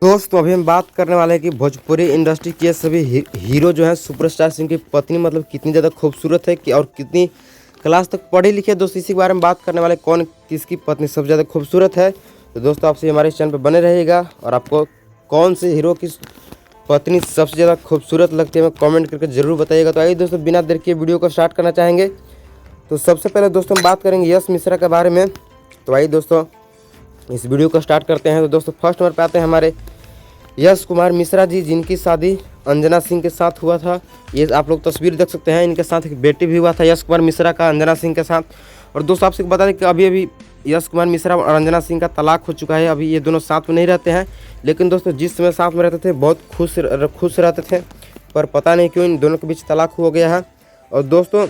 दोस्तों अभी हम बात करने वाले हैं कि भोजपुरी इंडस्ट्री के सभी हीरो जो हैं सुपरस्टार सिंह की पत्नी मतलब कितनी ज़्यादा खूबसूरत है कि और कितनी क्लास तक पढ़ी लिखी है। दोस्तों इसी के बारे में बात करने वाले कौन किसकी पत्नी सबसे ज़्यादा खूबसूरत है। तो दोस्तों आपसे हमारे इस चैनल पर बने रहिएगा और आपको कौन से हीरो की पत्नी सबसे ज़्यादा खूबसूरत लगती है हमें कॉमेंट करके ज़रूर बताइएगा। तो आइए दोस्तों बिना देर के वीडियो को स्टार्ट करना चाहेंगे। तो सबसे पहले दोस्तों हम बात करेंगे यश मिश्रा के बारे में। तो आइए दोस्तों इस वीडियो को स्टार्ट करते हैं। तो दोस्तों फर्स्ट नंबर पे आते हैं हमारे यश कुमार मिश्रा जी, जिनकी शादी अंजना सिंह के साथ हुआ था। ये आप लोग तस्वीर देख सकते हैं, इनके साथ एक बेटी भी हुआ था यश कुमार मिश्रा का अंजना सिंह के साथ। और दोस्तों आपसे बता दें कि अभी यश कुमार मिश्रा और अंजना सिंह का तलाक हो चुका है। अभी ये दोनों साथ में नहीं रहते हैं, लेकिन दोस्तों जिस समय साथ में रहते थे बहुत खुश रहते थे, पर पता नहीं क्यों इन दोनों के बीच तलाक हो गया है। और दोस्तों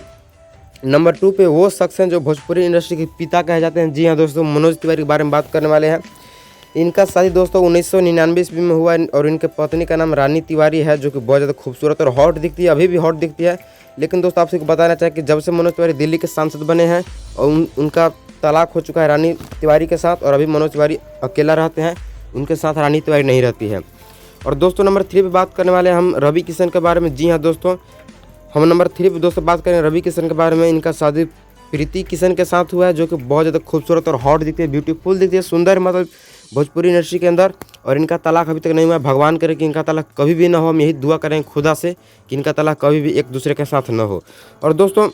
नंबर 2 पे वो शख्स हैं जो भोजपुरी इंडस्ट्री के पिता कहे जाते हैं। जी हाँ दोस्तों, मनोज तिवारी के बारे में बात करने वाले हैं। इनका शादी दोस्तों 1999 ईस्वी में हुआ और इनके पत्नी का नाम रानी तिवारी है, जो कि बहुत ज़्यादा खूबसूरत और हॉट दिखती है, अभी भी हॉट दिखती है। लेकिन दोस्तों आपसे बताना चाहिए कि जब से मनोज तिवारी दिल्ली के सांसद बने हैं और उनका तलाक हो चुका है रानी तिवारी के साथ, और अभी मनोज तिवारी अकेला रहते हैं, उनके साथ रानी तिवारी नहीं रहती है। और दोस्तों नंबर 3 पे बात करने वाले हम रवि किशन के बारे में। जी हाँ दोस्तों, हम नंबर 3 पे दोस्तों बात करें रवि किशन के बारे में। इनका शादी प्रीति किशन के साथ हुआ है, जो कि बहुत ज़्यादा खूबसूरत और हॉट दिखती है, ब्यूटीफुल दिखती है, सुंदर मतलब भोजपुरी इंडस्ट्री के अंदर। और इनका तलाक अभी तक नहीं हुआ। भगवान करे कि इनका तलाक कभी भी ना हो। हम यही दुआ करें खुदा से कि इनका तलाक कभी भी एक दूसरे के साथ ना हो। और दोस्तों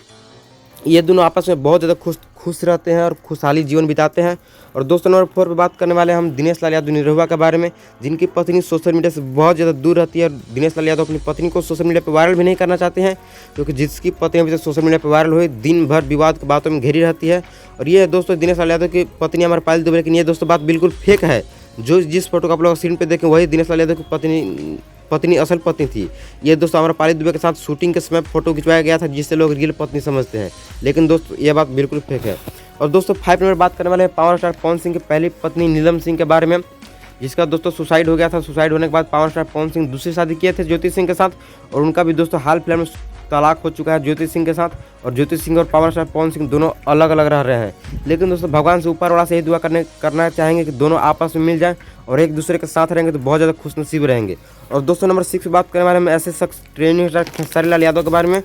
ये दोनों आपस में बहुत ज़्यादा खुश रहते हैं और खुशहाली जीवन बिताते हैं। और दोस्तों नंबर 4 पे बात करने वाले हम दिनेश लाल यादव निरहुआ के बारे में, जिनकी पत्नी सोशल मीडिया से बहुत ज़्यादा दूर रहती है। और दिनेश लाल यादव अपनी पत्नी को सोशल मीडिया पर वायरल भी नहीं करना चाहते हैं, क्योंकि जिसकी पत्नी अभी तक सोशल मीडिया पर वायरल हुई दिन भर विवाद की बातों में घिरी रहती है। और ये दोस्तों दिनेश लाल यादव की पत्नी हमारे पायल दुबे, लेकिन ये दोस्तों बात बिल्कुल फेक है। जो जिस फोटो को आप लोग स्क्रीन पे देखें वही दिनेश लाल यादव की पत्नी असल पत्नी थी। ये दोस्तों हमारा पायल दुबे के साथ शूटिंग के समय फोटो खिंचवाया गया था, जिससे लोग रियल पत्नी समझते हैं, लेकिन दोस्तों ये बात बिल्कुल फेक है। और दोस्तों 5 नंबर बात करने वाले हैं पावर स्टार पवन सिंह की पहली पत्नी नीलम सिंह के बारे में, जिसका दोस्तों सुसाइड हो गया था। सुसाइड होने के बाद पावर स्टार पवन सिंह दूसरी शादी किए थे ज्योति सिंह के साथ, और उनका भी दोस्तों हाल फिलहाल में तलाक हो चुका है ज्योति सिंह के साथ। और ज्योति सिंह और पावर स्टार पवन सिंह दोनों अलग अलग रह रहे हैं, लेकिन दोस्तों भगवान से ऊपर वाला से यही दुआ करना चाहेंगे कि दोनों आपस में मिल जाएं और एक दूसरे के साथ रहेंगे तो बहुत ज़्यादा खुशनसीब रहेंगे। और दोस्तों नंबर 6 पे बात करने वाले हैं ऐसे शख्स ट्रेनिंग स्टार खेसारी लाल यादव के बारे में,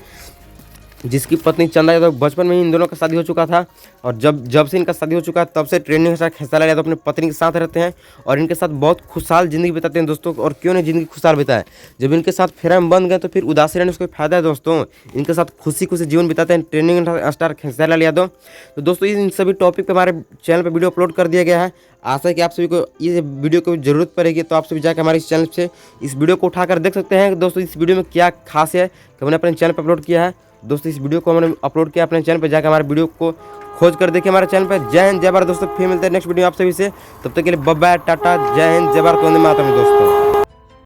जिसकी पत्नी चंदा यादव बचपन में ही इन दोनों का शादी हो चुका था। और जब से इनका शादी हो चुका है तब से ट्रेंडिंग स्टार खेसारी लाल यादव अपनी पत्नी के साथ रहते हैं और इनके साथ बहुत खुशहाल ज़िंदगी बिताते हैं दोस्तों। और क्यों नहीं ज़िंदगी खुशहाल बिताए, जब इनके साथ फेरा में बंद गए तो फिर उदासी रहने से कोई फायदा है दोस्तों। इनके साथ खुशी जीवन बिताते हैं ट्रेंडिंग स्टार खेसारी लाल यादव। तो दोस्तों इन सभी टॉपिक पर हमारे चैनल पर वीडियो अपलोड कर दिया गया है। आशा है कि आप सभी को ये वीडियो की जरूरत पड़ेगी, तो आप सभी जाकर हमारे इस चैनल से इस वीडियो को उठाकर देख सकते हैं दोस्तों इस वीडियो में क्या खास है कि हमने अपने चैनल पर अपलोड किया है। दोस्तों इस वीडियो को हमने अपलोड किया अपने चैनल पर, जाकर हमारे वीडियो को खोज कर देखिए हमारे चैनल पर। जय हिंद जय भारत दोस्तों, फिर मिलते हैं नेक्स्ट वीडियो आप सभी से। तब तक के लिए बाय बाय, टाटा, जय हिंद, जय भारत, वंदे मातरम दोस्तों।